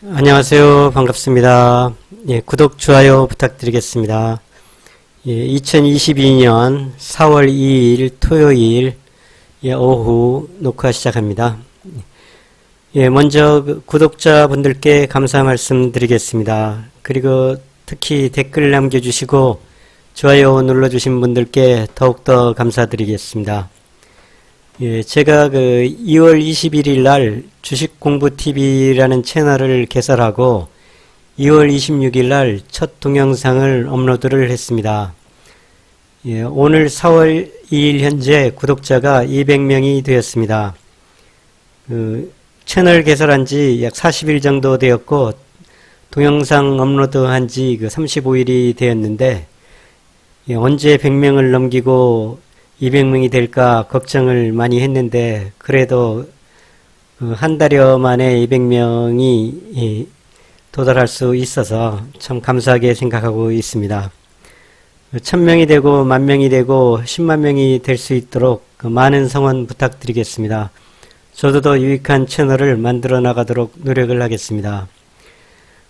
안녕하세요. 반갑습니다. 예, 구독, 좋아요 부탁드리겠습니다. 예, 2022년 4월 2일 토요일 오후 녹화 시작합니다. 예, 먼저 구독자분들께 감사 말씀 드리겠습니다. 그리고 특히 댓글 남겨주시고 좋아요 눌러주신 분들께 더욱더 감사드리겠습니다. 예, 제가 2월 21일 날 주식공부TV라는 채널을 개설하고 2월 26일 날 첫 동영상을 업로드를 했습니다. 예, 오늘 4월 2일 현재 구독자가 200명이 되었습니다. 채널 개설한 지 약 40일 정도 되었고 동영상 업로드한 지 35일이 되었는데 예, 언제 100명을 넘기고 200명이 될까 걱정을 많이 했는데 그래도 한 달여 만에 200명이 도달할 수 있어서 참 감사하게 생각하고 있습니다. 1000명이 되고 10,000명이 되고 10만 명이 될 수 있도록 많은 성원 부탁드리겠습니다. 저도 더 유익한 채널을 만들어 나가도록 노력을 하겠습니다.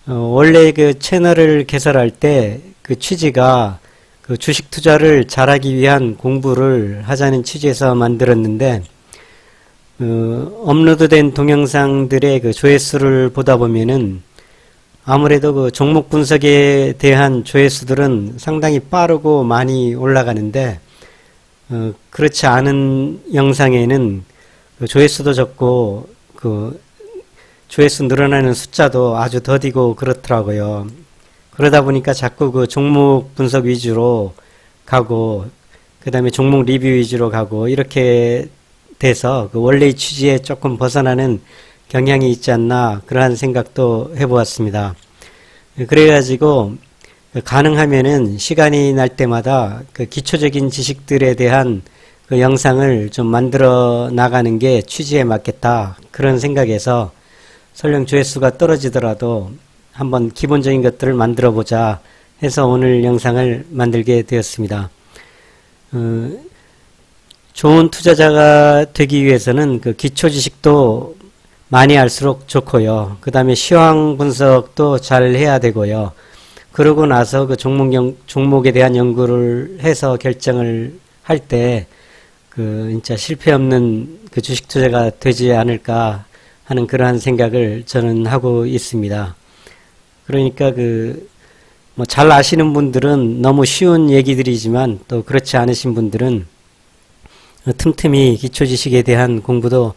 원래 채널을 개설할 때 취지가 주식 투자를 잘하기 위한 공부를 하자는 취지에서 만들었는데 업로드된 동영상들의 조회수를 보다 보면은 아무래도 종목 분석에 대한 조회수들은 상당히 빠르고 많이 올라가는데 그렇지 않은 영상에는 조회수도 적고 조회수 늘어나는 숫자도 아주 더디고 그렇더라고요. 그러다 보니까 자꾸 종목 분석 위주로 가고 그 다음에 종목 리뷰 위주로 가고 이렇게 돼서 원래의 취지에 조금 벗어나는 경향이 있지 않나 그러한 생각도 해보았습니다. 그래가지고 가능하면은 시간이 날 때마다 기초적인 지식들에 대한 영상을 좀 만들어 나가는 게 취지에 맞겠다 그런 생각에서 설령 조회수가 떨어지더라도 한번 기본적인 것들을 만들어 보자 해서 오늘 영상을 만들게 되었습니다. 좋은 투자자가 되기 위해서는 기초 지식도 많이 알수록 좋고요. 그 다음에 시황 분석도 잘 해야 되고요. 그러고 나서 종목에 대한 연구를 해서 결정을 할 때 진짜 실패 없는 주식 투자가 되지 않을까 하는 그러한 생각을 저는 하고 있습니다. 그러니까 잘 아시는 분들은 너무 쉬운 얘기들이지만 또 그렇지 않으신 분들은 틈틈이 기초 지식에 대한 공부도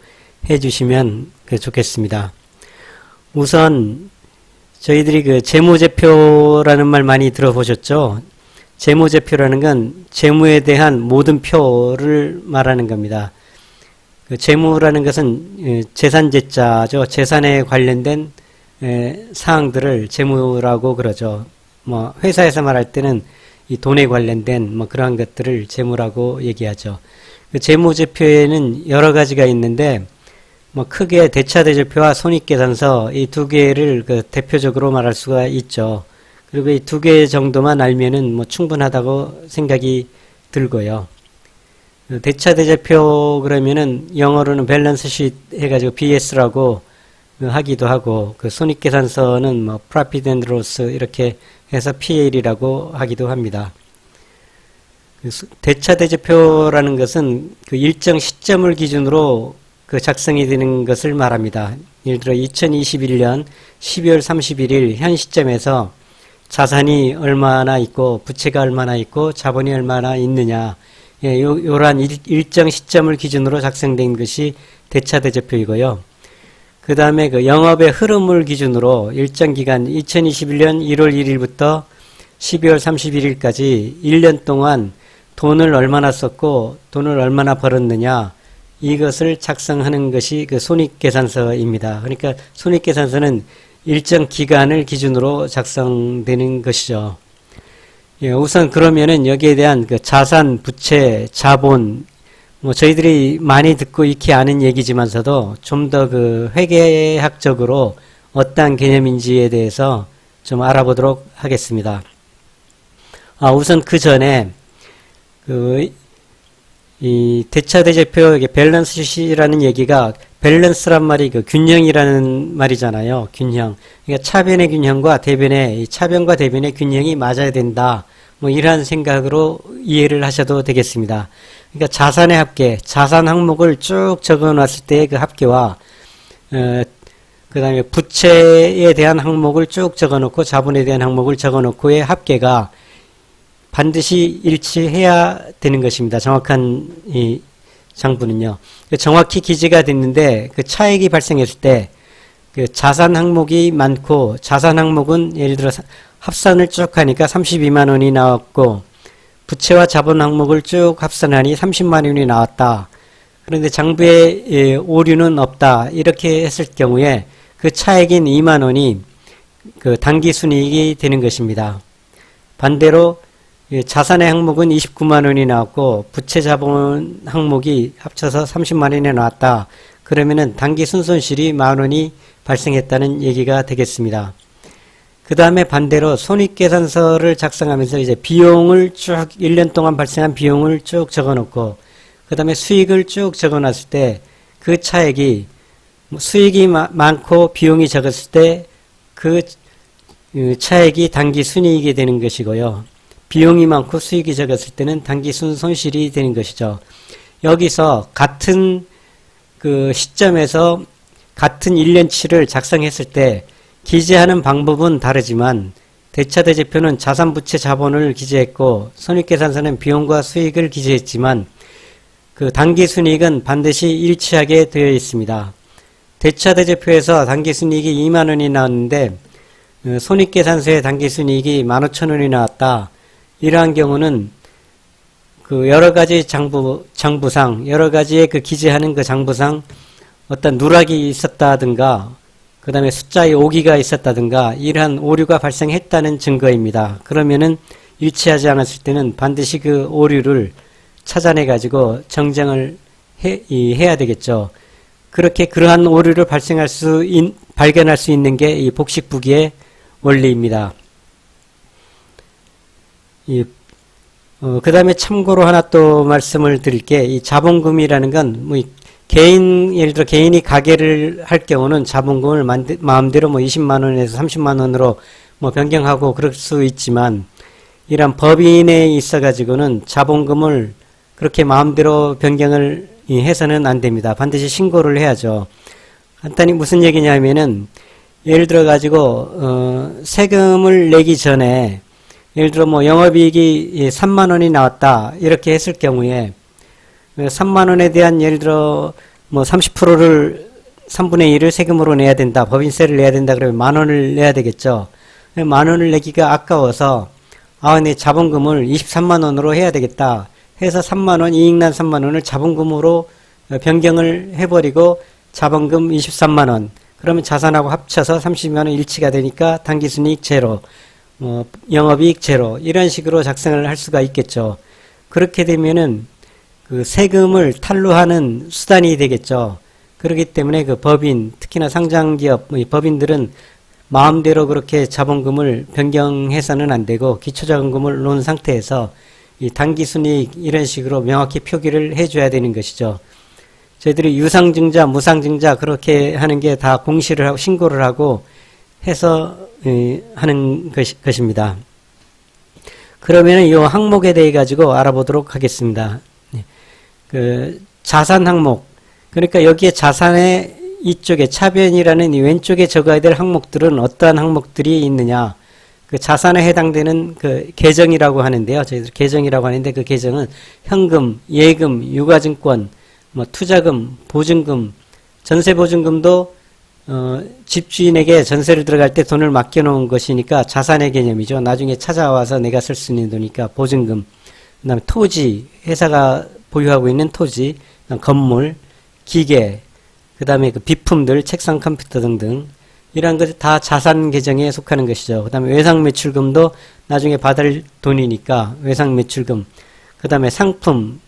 해주시면 좋겠습니다. 우선 저희들이 재무제표라는 말 많이 들어보셨죠? 재무제표라는 건 재무에 대한 모든 표를 말하는 겁니다. 재무라는 것은 재산제자죠. 재산에 관련된 사항들을 재무라고 그러죠. 회사에서 말할 때는 이 돈에 관련된 그러한 것들을 재무라고 얘기하죠. 재무제표에는 여러 가지가 있는데 크게 대차대조표와 손익계산서 이 두 개를 대표적으로 말할 수가 있죠. 그리고 이 두 개 정도만 알면은 충분하다고 생각이 들고요. 대차대조표 그러면은 영어로는 밸런스 쉿 해가지고 BS라고 하기도 하고 손익계산서는 Profit and Loss 이렇게 해서 PL이라고 하기도 합니다. 대차대조표라는 것은 일정 시점을 기준으로 작성이 되는 것을 말합니다. 예를 들어 2021년 12월 31일 현 시점에서 자산이 얼마나 있고 부채가 얼마나 있고 자본이 얼마나 있느냐 요러한 일정 시점을 기준으로 작성된 것이 대차대조표이고요. 그 다음에 영업의 흐름을 기준으로 일정 기간 2021년 1월 1일부터 12월 31일까지 1년 동안 돈을 얼마나 썼고 돈을 얼마나 벌었느냐 이것을 작성하는 것이 손익계산서입니다. 그러니까 손익계산서는 일정 기간을 기준으로 작성되는 것이죠. 예, 우선 그러면은 여기에 대한 자산, 부채, 자본 저희들이 많이 듣고 익히 아는 얘기지만서도 좀 더 회계학적으로 어떠한 개념인지에 대해서 좀 알아보도록 하겠습니다. 우선 그 전에 이 대차대조표 밸런스 슛이라는 얘기가 밸런스란 말이 그 균형이라는 말이잖아요. 균형. 그러니까 차변의 균형과 대변의 차변과 대변의 균형이 맞아야 된다. 뭐 이러한 생각으로 이해를 하셔도 되겠습니다. 그러니까 자산의 합계, 자산 항목을 쭉 적어놨을 때의 그 합계와 그 다음에 부채에 대한 항목을 쭉 적어놓고 자본에 대한 항목을 적어놓고의 합계가 반드시 일치해야 되는 것입니다. 정확한 이 장부는요. 정확히 기재가 됐는데 그 차익이 발생했을 때 그 자산 항목이 많고 자산 항목은 예를 들어 합산을 쭉 하니까 32만 원이 나왔고 부채와 자본 항목을 쭉 합산하니 30만 원이 나왔다. 그런데 장부에 오류는 없다. 이렇게 했을 경우에 그 차익인 2만 원이 그 당기순이익이 되는 것입니다. 반대로 자산의 항목은 29만 원이 나왔고 부채 자본 항목이 합쳐서 30만 원이 나왔다. 그러면은 당기 순손실이 만 원이 발생했다는 얘기가 되겠습니다. 그 다음에 반대로 손익계산서를 작성하면서 이제 비용을 쭉 1년 동안 발생한 비용을 쭉 적어놓고 그 다음에 수익을 쭉 적어놨을 때 그 차액이 수익이 많고 비용이 적었을 때 그 차액이 당기 순이익이 되는 것이고요. 비용이 많고 수익이 적었을 때는 당기 순손실이 되는 것이죠. 여기서 같은 그 시점에서 같은 1년치를 작성했을 때 기재하는 방법은 다르지만 대차대조표는 자산, 부채, 자본을 기재했고 손익계산서는 비용과 수익을 기재했지만 그 당기순이익은 반드시 일치하게 되어 있습니다. 대차대조표에서 당기순이익이 2만 원이 나왔는데 손익계산서의 당기순이익이 15,000원이 나왔다. 이러한 경우는 그 여러 가지 장부상 여러 가지의 그 기재하는 그 장부상 어떤 누락이 있었다든가 그 다음에 숫자의 오기가 있었다든가 이러한 오류가 발생했다는 증거입니다. 그러면은 일치하지 않았을 때는 반드시 그 오류를 찾아내 가지고 정정을 해야 되겠죠. 그렇게 그러한 오류를 발견할 수 있는 게 이 복식부기의 원리입니다. 그 다음에 참고로 하나 또 말씀을 드릴게, 이 자본금이라는 건, 뭐, 예를 들어 개인이 가게를 할 경우는 자본금을 마음대로 뭐 20만원에서 30만원으로 뭐 변경하고 그럴 수 있지만, 이런 법인에 있어가지고는 자본금을 그렇게 마음대로 변경을 해서는 안 됩니다. 반드시 신고를 해야죠. 간단히 무슨 얘기냐면은, 예를 들어가지고, 세금을 내기 전에, 예를 들어 뭐 영업이익이 3만 원이 나왔다 이렇게 했을 경우에 3만 원에 대한 예를 들어 뭐 30%를 3분의 1을 세금으로 내야 된다. 법인세를 내야 된다. 그러면 만 원을 내야 되겠죠. 만 원을 내기가 아까워서 내 자본금을 23만 원으로 해야 되겠다. 해서 3만 원 이익 난 3만 원을 자본금으로 변경을 해버리고 자본금 23만 원. 그러면 자산하고 합쳐서 30만 원 일치가 되니까 당기순이익 제로. 영업이익 제로 이런 식으로 작성을 할 수가 있겠죠. 그렇게 되면은 그 세금을 탈루하는 수단이 되겠죠. 그렇기 때문에 그 법인, 특히나 상장기업 법인들은 마음대로 그렇게 자본금을 변경해서는 안 되고 기초자본금을 놓은 상태에서 이 당기순이익 이런 식으로 명확히 표기를 해줘야 되는 것이죠. 저희들이 유상증자, 무상증자 그렇게 하는 게 다 공시를 하고 신고를 하고 해서 하는 것입니다. 그러면 이 항목에 대해 가지고 알아보도록 하겠습니다. 그 자산 항목, 그러니까 여기에 자산의 이쪽에 차변이라는 이 왼쪽에 적어야 될 항목들은 어떠한 항목들이 있느냐? 그 자산에 해당되는 그 계정이라고 하는데요. 저희들 계정이라고 하는데 그 계정은 현금, 예금, 유가증권, 뭐 투자금, 보증금, 전세보증금도 집주인에게 전세를 들어갈 때 돈을 맡겨놓은 것이니까 자산의 개념이죠. 나중에 찾아와서 내가 쓸 수 있는 돈이니까 보증금. 그 다음에 토지, 회사가 보유하고 있는 토지, 건물, 기계, 그 다음에 그 비품들, 책상, 컴퓨터 등등. 이러한 것이 다 자산 계정에 속하는 것이죠. 그 다음에 외상매출금도 나중에 받을 돈이니까 외상매출금. 그 다음에 상품,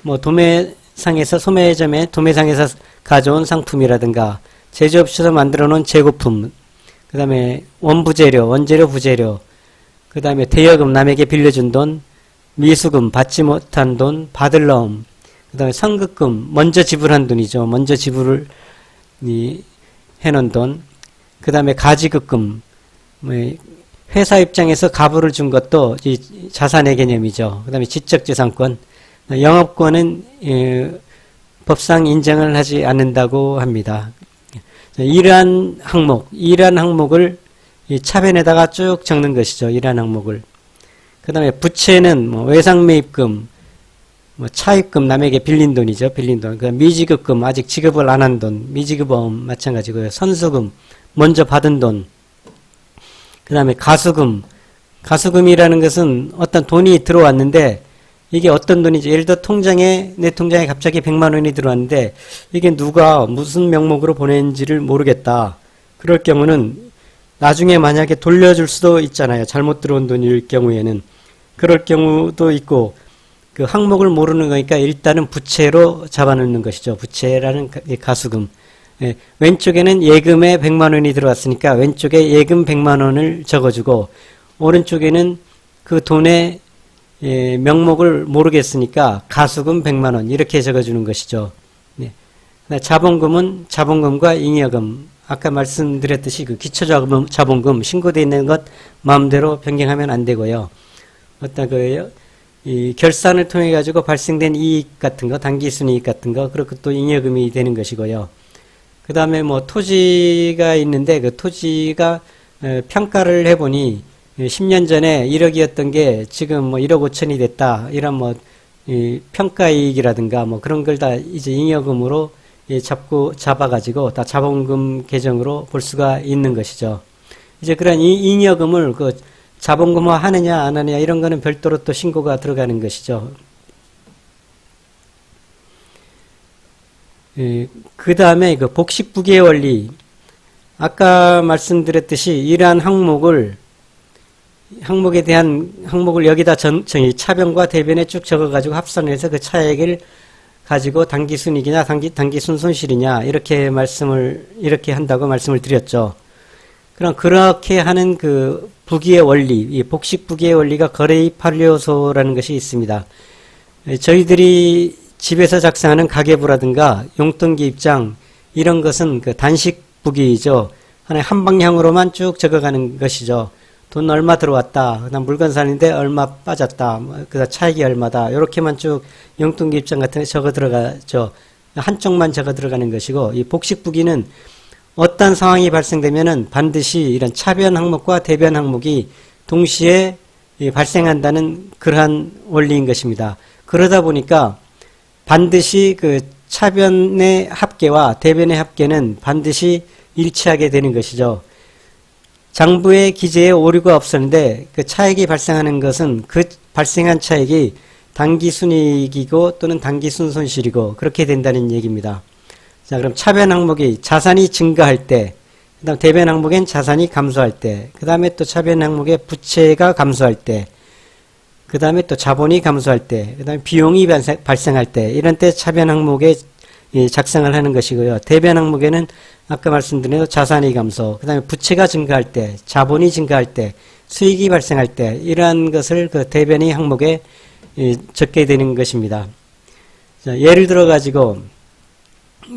뭐 도매상에서 소매점에 도매상에서 가져온 상품이라든가 제조업체에서 만들어 놓은 재고품, 그 다음에 원부재료, 원재료, 부재료, 그 다음에 대여금, 남에게 빌려준 돈, 미수금, 받지 못한 돈, 받을 넣음, 그다음에 선급금, 먼저 지불한 돈이죠. 먼저 지불을 해놓은 돈. 그다음에 가지급금, 뭐 회사 입장에서 가부를 준 것도 이 자산의 개념이죠. 그다음에 지적재산권, 영업권은 법상 인정을 하지 않는다고 합니다. 이러한 항목을 이 차변에다가 쭉 적는 것이죠. 이러한 항목을. 그 다음에 부채는 뭐 외상매입금, 뭐 차입금, 남에게 빌린 돈이죠. 빌린 돈. 그 미지급금, 아직 지급을 안 한 돈, 미지급은 마찬가지고요. 선수금, 먼저 받은 돈. 그 다음에 가수금. 가수금이라는 것은 어떤 돈이 들어왔는데 이게 어떤 돈이지? 예를 들어 내 통장에 갑자기 100만 원이 들어왔는데 이게 누가 무슨 명목으로 보낸지를 모르겠다. 그럴 경우는 나중에 만약에 돌려줄 수도 있잖아요. 잘못 들어온 돈일 경우에는. 그럴 경우도 있고 그 항목을 모르는 거니까 일단은 부채로 잡아놓는 것이죠. 부채라는 가수금. 예, 왼쪽에는 예금에 100만 원이 들어왔으니까 왼쪽에 예금 100만 원을 적어주고 오른쪽에는 그 돈의 명목을 모르겠으니까 가수금 100만 원 이렇게 적어주는 것이죠. 네. 자본금은 자본금과 잉여금 아까 말씀드렸듯이 그 기초자본금 신고되어 있는 것 마음대로 변경하면 안 되고요. 어떤 이 결산을 통해 가지고 발생된 이익 같은 거, 단기순이익 같은 거, 그리고 또 잉여금이 되는 것이고요. 그 다음에 뭐 토지가 있는데 그 토지가 평가를 해보니 10년 전에 1억이었던 게 지금 뭐 1억 5천이 됐다. 이런 뭐 평가이익이라든가 뭐 그런 걸 다 이제 잉여금으로 잡아가지고 다 자본금 계정으로 볼 수가 있는 것이죠. 이제 그런 이 잉여금을 그 자본금화 하느냐 안 하느냐 이런 거는 별도로 또 신고가 들어가는 것이죠. 그 다음에 그 복식부기의 원리. 아까 말씀드렸듯이 이러한 항목에 대한 항목을 여기다 차변과 대변에 쭉 적어가지고 합산해서 그 차액을 가지고 단기순이익이냐 단기순 손실이냐 이렇게 한다고 말씀을 드렸죠. 그럼 그렇게 하는 그 부기의 원리, 이 복식부기의 원리가 거래입 판례요소라는 것이 있습니다. 저희들이 집에서 작성하는 가계부라든가 용돈기 입장 이런 것은 그 단식부기이죠. 하나의 한 방향으로만 쭉 적어가는 것이죠. 돈 얼마 들어왔다. 그다음 물건 사는데 얼마 빠졌다. 그다음 차익이 얼마다. 이렇게만 쭉 용돈기 입장 같은 게 적어 들어가죠. 한쪽만 적어 들어가는 것이고 이 복식부기는 어떤 상황이 발생되면은 반드시 이런 차변 항목과 대변 항목이 동시에 발생한다는 그러한 원리인 것입니다. 그러다 보니까 반드시 그 차변의 합계와 대변의 합계는 반드시 일치하게 되는 것이죠. 장부의 기재에 오류가 없었는데 그 차익이 발생하는 것은 그 발생한 차익이 단기순이익이고 또는 단기순손실이고 그렇게 된다는 얘기입니다. 자, 그럼 차변 항목이 자산이 증가할 때, 그 다음 대변 항목엔 자산이 감소할 때, 그 다음에 또 차변 항목에 부채가 감소할 때, 그 다음에 또 자본이 감소할 때, 그 다음에 비용이 발생할 때, 이런 때 차변 항목에 작성을 하는 것이고요. 대변 항목에는 아까 말씀드린 대로 자산이 감소, 그 다음에 부채가 증가할 때, 자본이 증가할 때, 수익이 발생할 때, 이러한 것을 그 대변의 항목에 적게 되는 것입니다. 자, 예를 들어 가지고,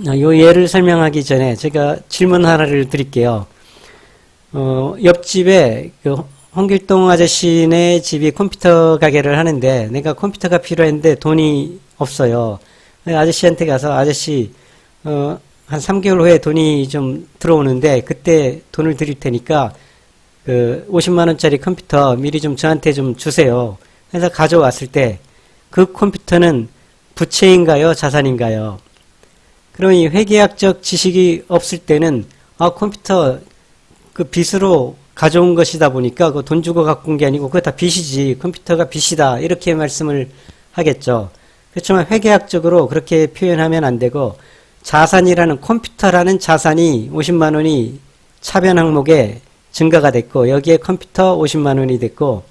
요 예를 설명하기 전에 제가 질문 하나를 드릴게요. 옆집에 그 홍길동 아저씨네 집이 컴퓨터 가게를 하는데 내가 컴퓨터가 필요했는데 돈이 없어요. 아저씨한테 가서 아저씨 한 3개월 후에 돈이 좀 들어오는데 그때 돈을 드릴 테니까 그 50만 원짜리 컴퓨터 미리 좀 저한테 좀 주세요. 그래서 가져왔을 때 그 컴퓨터는 부채인가요? 자산인가요? 그럼 이 회계학적 지식이 없을 때는 컴퓨터 그 빚으로 가져온 것이다 보니까 그 돈 주고 갖고 온 게 아니고 그거 다 빚이지 컴퓨터가 빚이다 이렇게 말씀을 하겠죠. 그렇지만 회계학적으로 그렇게 표현하면 안 되고 자산이라는 컴퓨터라는 자산이 50만 원이 차변 항목에 증가가 됐고 여기에 컴퓨터 50만 원이 됐고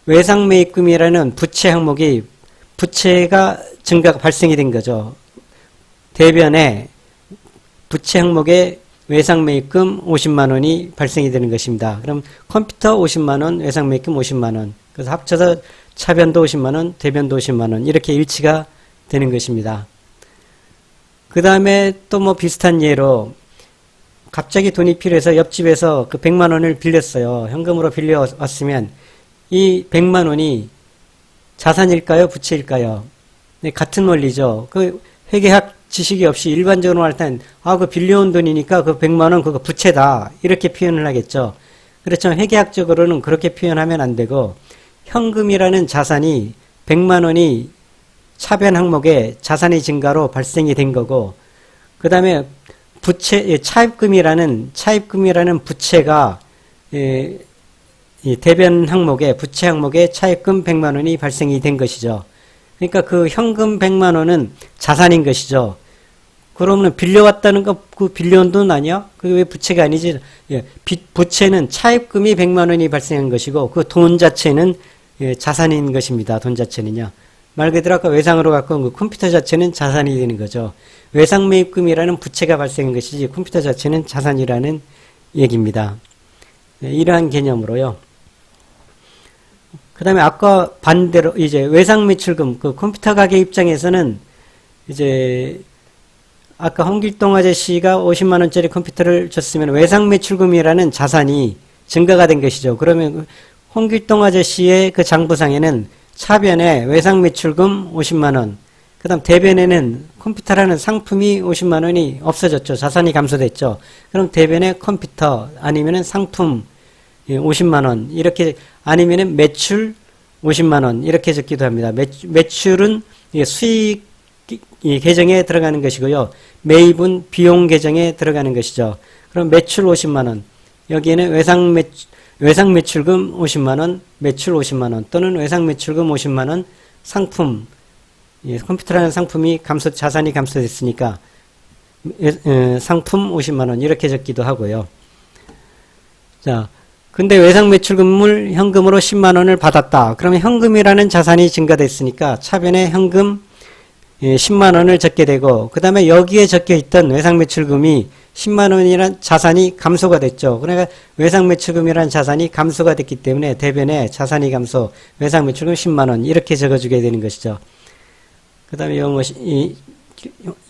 외상매입금이라는 부채 항목이 부채가 발생이 된 거죠. 대변에 부채 항목에 외상매입금 50만 원이 발생이 되는 것입니다. 그럼 컴퓨터 50만 원, 외상매입금 50만 원. 그래서 합쳐서 차변도 50만 원, 대변도 50만 원 이렇게 일치가 되는 것입니다. 그 다음에 또 뭐 비슷한 예로 갑자기 돈이 필요해서 옆집에서 그 100만 원을 빌렸어요. 현금으로 빌려왔으면 이 100만 원이 자산일까요? 부채일까요? 네, 같은 원리죠. 그 회계학 지식이 없이 일반적으로 할 땐 그 빌려온 돈이니까 그 100만 원 그거 부채다. 이렇게 표현을 하겠죠. 그렇지만 회계학적으로는 그렇게 표현하면 안 되고 현금이라는 자산이 100만 원이 차변 항목에 자산의 증가로 발생이 된 거고 그 다음에 부채, 차입금이라는 부채가 이 대변 항목에 부채 항목에 차입금 100만 원이 발생이 된 것이죠. 그러니까 그 현금 100만 원은 자산인 것이죠. 그러면 빌려왔다는 거 그 빌려온 돈 아니야? 그게 왜 부채가 아니지? 부채는 차입금이 100만 원이 발생한 것이고 그 돈 자체는 자산인 것입니다. 돈 자체는요. 말 그대로 아까 외상으로 갖고 온 그 컴퓨터 자체는 자산이 되는 거죠. 외상 매입금이라는 부채가 발생한 것이지 컴퓨터 자체는 자산이라는 얘기입니다. 이러한 개념으로요. 그 다음에 아까 반대로 이제 외상 매출금, 그 컴퓨터 가게 입장에서는 이제 아까 홍길동 아저씨가 50만 원짜리 컴퓨터를 줬으면 외상 매출금이라는 자산이 증가가 된 것이죠. 그러면 홍길동 아저씨의 그 장부상에는 차변에 외상 매출금 50만 원, 그 다음 대변에는 컴퓨터라는 상품이 50만 원이 없어졌죠. 자산이 감소됐죠. 그럼 대변에 컴퓨터 아니면은 상품 50만 원 이렇게 아니면은 매출 50만 원 이렇게 적기도 합니다. 매출은 수익 계정에 들어가는 것이고요. 매입은 비용 계정에 들어가는 것이죠. 그럼 매출 50만 원 여기에는 외상 매출금 50만 원, 매출 50만 원 또는 외상 매출금 50만 원 상품 컴퓨터라는 상품이 자산이 감소됐으니까 상품 50만 원 이렇게 적기도 하고요. 자, 근데 외상 매출금을 현금으로 10만 원을 받았다. 그러면 현금이라는 자산이 증가됐으니까 차변에 현금 10만 원을 적게 되고 그 다음에 여기에 적혀 있던 외상 매출금이 10만 원이라는 자산이 감소가 됐죠. 그러니까 외상 매출금이라는 자산이 감소가 됐기 때문에 대변에 자산이 감소, 외상 매출금 10만 원 이렇게 적어주게 되는 것이죠. 그 다음에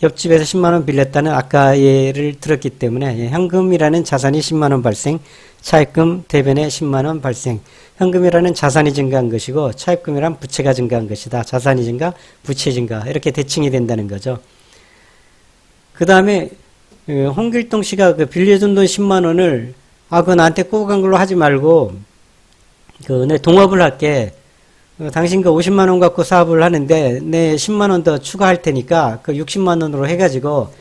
옆집에서 10만 원 빌렸다는 아까 예를 들었기 때문에 현금이라는 자산이 10만 원 발생, 차입금 대변에 10만 원 발생. 현금이라는 자산이 증가한 것이고 차입금이란 부채가 증가한 것이다. 자산이 증가, 부채 증가 이렇게 대칭이 된다는 거죠. 그 다음에 홍길동 씨가 그 빌려준 돈 10만 원을 그거 나한테 꼭 간 걸로 하지 말고 내 동업을 할게. 당신 그 50만 원 갖고 사업을 하는데 내 10만 원 더 추가할 테니까 그 60만 원으로 해가지고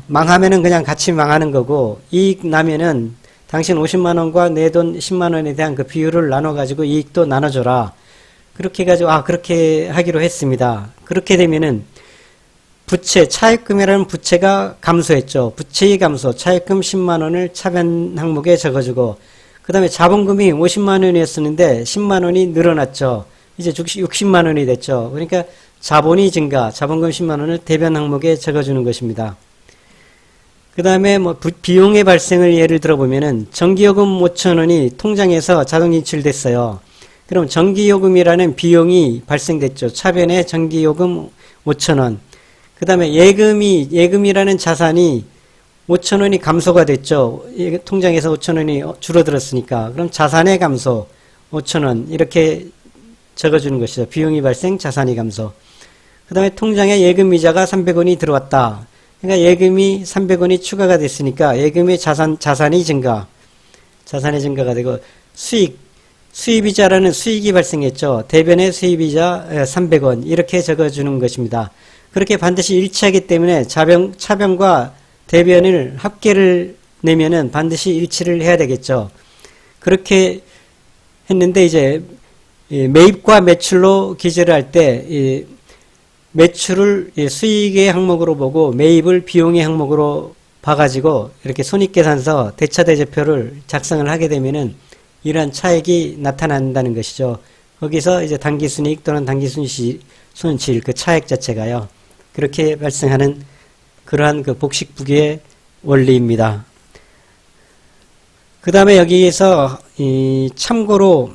망하면은 그냥 같이 망하는 거고 이익 나면은 당신 50만 원과 내 돈 10만 원에 대한 그 비율을 나눠가지고 이익도 나눠줘라. 그렇게 해가지고 그렇게 하기로 했습니다. 그렇게 되면은 부채, 차입금이라는 부채가 감소했죠. 부채의 감소, 차입금 10만 원을 차변 항목에 적어주고 그 다음에 자본금이 50만 원이었었는데 10만 원이 늘어났죠. 이제 60만 원이 됐죠. 그러니까 자본이 증가, 자본금 10만 원을 대변 항목에 적어주는 것입니다. 그 다음에 비용의 발생을 예를 들어보면은 전기요금 5천 원이 통장에서 자동 인출됐어요. 그럼 전기요금이라는 비용이 발생됐죠. 차변에 전기요금 5천 원. 그 다음에 예금이라는 자산이 5천 원이 감소가 됐죠. 통장에서 5천 원이 줄어들었으니까. 그럼 자산의 감소 5천 원 이렇게 적어주는 것이죠. 비용이 발생, 자산이 감소. 그 다음에 통장에 예금이자가 300원이 들어왔다. 그러니까 예금이 300원이 추가가 됐으니까 예금의 자산이 증가가 되고 수입이자라는 수익이 발생했죠. 대변에 수입이자 300원 이렇게 적어주는 것입니다. 그렇게 반드시 일치하기 때문에 차변과 대변을 합계를 내면은 반드시 일치를 해야 되겠죠. 그렇게 했는데 이제 매입과 매출로 기재를 할 때 매출을 수익의 항목으로 보고 매입을 비용의 항목으로 봐가지고 이렇게 손익계산서 대차대조표를 작성을 하게 되면은 이러한 차액이 나타난다는 것이죠. 거기서 이제 단기순이익 또는 단기순실 그 차액 자체가요. 그렇게 발생하는 그러한 그 복식부기의 원리입니다. 그 다음에 여기에서 참고로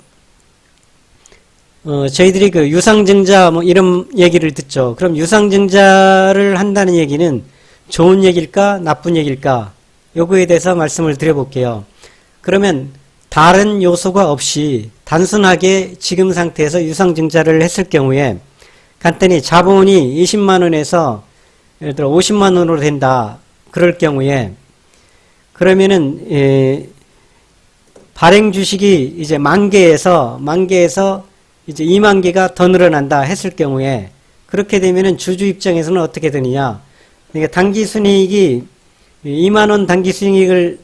저희들이 그 유상증자 뭐 이런 얘기를 듣죠. 그럼 유상증자를 한다는 얘기는 좋은 얘기일까, 나쁜 얘기일까? 요거에 대해서 말씀을 드려볼게요. 그러면 다른 요소가 없이 단순하게 지금 상태에서 유상증자를 했을 경우에 간단히 자본이 20만 원에서 예를 들어 50만 원으로 된다. 그럴 경우에 그러면은 발행 주식이 이제 만 개에서 이제 2만 개가 더 늘어난다 했을 경우에 그렇게 되면은 주주 입장에서는 어떻게 되느냐? 그러니까 당기 순이익이 2만 원 당기 순이익을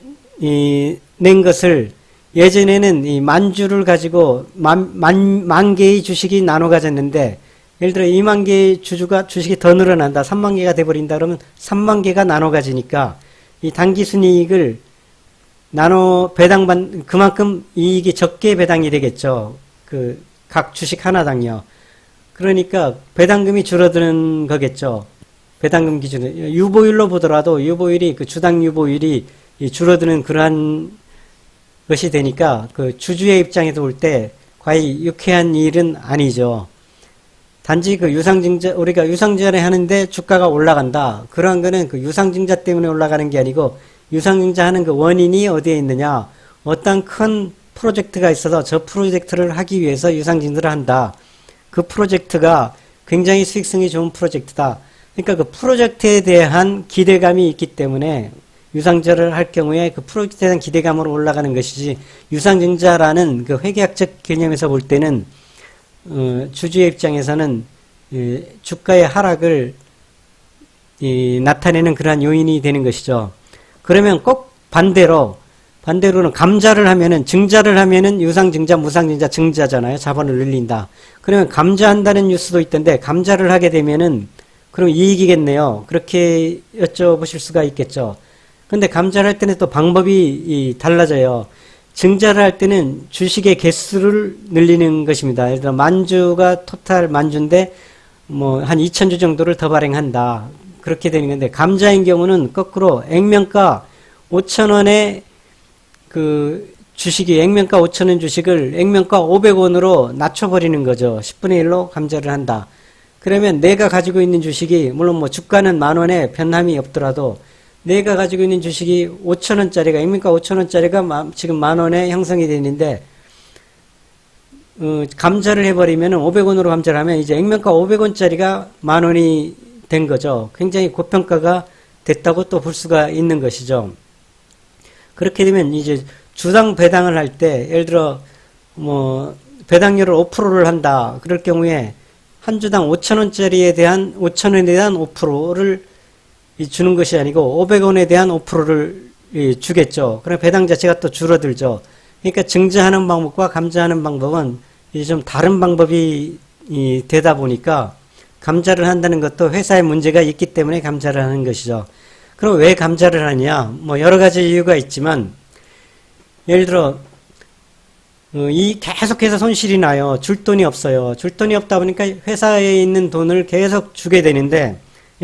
낸 것을 예전에는 이 만주를 가지고 만 개의 주식이 나눠 가졌는데 예를 들어 2만 개의 주식이 더 늘어난다. 3만 개가 돼 버린다. 그러면 3만 개가 나눠 가지니까 이 당기 순이익을 그만큼 이익이 적게 배당이 되겠죠. 각 주식 하나당요. 그러니까 배당금이 줄어드는 거겠죠. 배당금 기준은. 유보율로 보더라도 유보율이, 주당 유보율이 줄어드는 그러한 것이 되니까 주주의 입장에서 볼 때 과히 유쾌한 일은 아니죠. 단지 우리가 유상증자를 하는데 주가가 올라간다. 그러한 거는 유상증자 때문에 올라가는 게 아니고 유상증자 하는 원인이 어디에 있느냐. 어떤 큰 프로젝트가 있어서 저 프로젝트를 하기 위해서 유상증자를 한다. 그 프로젝트가 굉장히 수익성이 좋은 프로젝트다. 그러니까 그 프로젝트에 대한 기대감이 있기 때문에 유상증자를 할 경우에 그 프로젝트에 대한 기대감으로 올라가는 것이지 유상증자라는 회계학적 개념에서 볼 때는 주주의 입장에서는 주가의 하락을 나타내는 그러한 요인이 되는 것이죠. 그러면 꼭 반대로는 감자를 하면은 증자를 하면은 유상증자, 무상증자, 증자잖아요. 자본을 늘린다. 그러면 감자한다는 뉴스도 있던데 감자를 하게 되면은 그럼 이익이겠네요. 그렇게 여쭤보실 수가 있겠죠. 근데 감자를 할 때는 또 방법이 달라져요. 증자를 할 때는 주식의 개수를 늘리는 것입니다. 예를 들어 만주가 토탈 만주인데 뭐 한 2,000주 정도를 더 발행한다. 그렇게 되는 건데 감자인 경우는 거꾸로 액면가 5,000원에 주식이 액면가 5,000원 주식을 액면가 500원으로 낮춰버리는 거죠. 10분의 1로 감자를 한다. 그러면 내가 가지고 있는 주식이 물론 뭐 주가는 만 원에 변함이 없더라도 내가 가지고 있는 주식이 5,000원짜리가 액면가 5,000원짜리가 지금 만 원에 형성이 되는데 감자를 해버리면은 500원으로 감자를 하면 이제 액면가 500원짜리가 만 원이 된 거죠. 굉장히 고평가가 됐다고 또 볼 수가 있는 것이죠. 그렇게 되면 이제 주당 배당을 할 때 예를 들어 뭐 배당률을 5%를 한다. 그럴 경우에 한 주당 5,000원짜리에 대한 5,000원에 대한 5%를 주는 것이 아니고 500원에 대한 5%를 주겠죠. 그럼 배당 자체가 또 줄어들죠. 그러니까 증자하는 방법과 감자하는 방법은 이제 좀 다른 방법이 되다 보니까 감자를 한다는 것도 회사에 문제가 있기 때문에 감자를 하는 것이죠. 그럼 왜 감자를 하냐? 뭐 여러 가지 이유가 있지만 예를 들어 계속해서 손실이 나요. 줄 돈이 없어요. 줄 돈이 없다 보니까 회사에 있는 돈을 계속 주게 되는데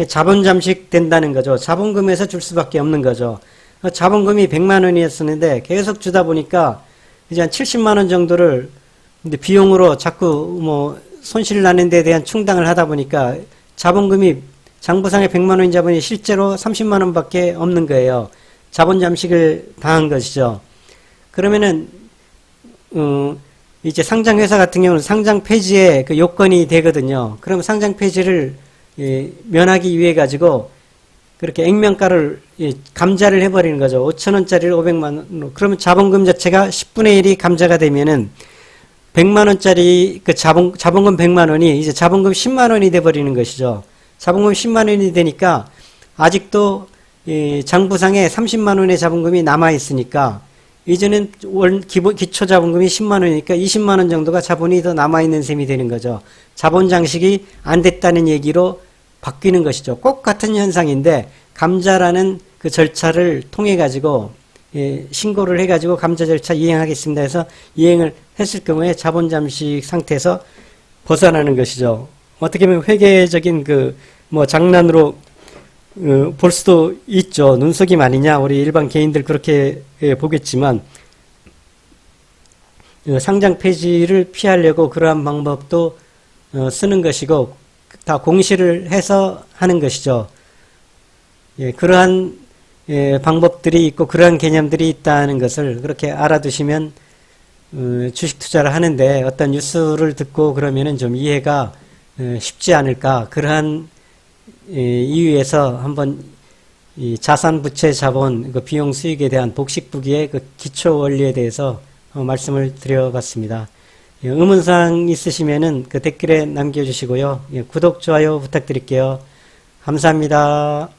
자본 잠식 된다는 거죠. 자본금에서 줄 수밖에 없는 거죠. 자본금이 100만 원이었었는데 계속 주다 보니까 이제 한 70만 원 정도를 비용으로 자꾸 뭐 손실 나는 데 대한 충당을 하다 보니까 자본금이 장부상에 100만 원인 자본이 실제로 30만 원밖에 없는 거예요. 자본 잠식을 당한 것이죠. 그러면은 이제 상장회사 같은 경우는 상장 폐지의 요건이 되거든요. 그럼 상장 폐지를 면하기 위해 가지고 그렇게 액면가를 감자를 해버리는 거죠. 5,000원짜리를 500만 원으로. 그러면 자본금 자체가 10분의 1이 감자가 되면은 100만 원짜리 자본금 100만 원이 이제 자본금 10만 원이 돼버리는 것이죠. 자본금 10만 원이 되니까 아직도 장부상에 30만 원의 자본금이 남아 있으니까 이제는 기초 자본금이 10만 원이니까 20만 원 정도가 자본이 더 남아 있는 셈이 되는 거죠. 자본 장식이 안 됐다는 얘기로 바뀌는 것이죠. 꼭 같은 현상인데 감자라는 그 절차를 통해 가지고 신고를 해 가지고 감자 절차 이행하겠습니다 해서 이행을 했을 경우에 자본 잠식 상태에서 벗어나는 것이죠. 어떻게 보면 회계적인 뭐 장난으로 볼 수도 있죠. 눈속임 아니냐. 우리 일반 개인들 그렇게 보겠지만 상장 폐지를 피하려고 그러한 방법도 쓰는 것이고 다 공시를 해서 하는 것이죠. 예, 그러한 방법들이 있고 그러한 개념들이 있다는 것을 그렇게 알아두시면 주식 투자를 하는데 어떤 뉴스를 듣고 그러면은 좀 이해가 쉽지 않을까. 그러한 이유에서 한번 이 자산, 부채, 자본, 그 비용, 수익에 대한 복식부기의 그 기초 원리에 대해서 말씀을 드려봤습니다. 의문사항 있으시면은 그 댓글에 남겨주시고요. 구독, 좋아요 부탁드릴게요. 감사합니다.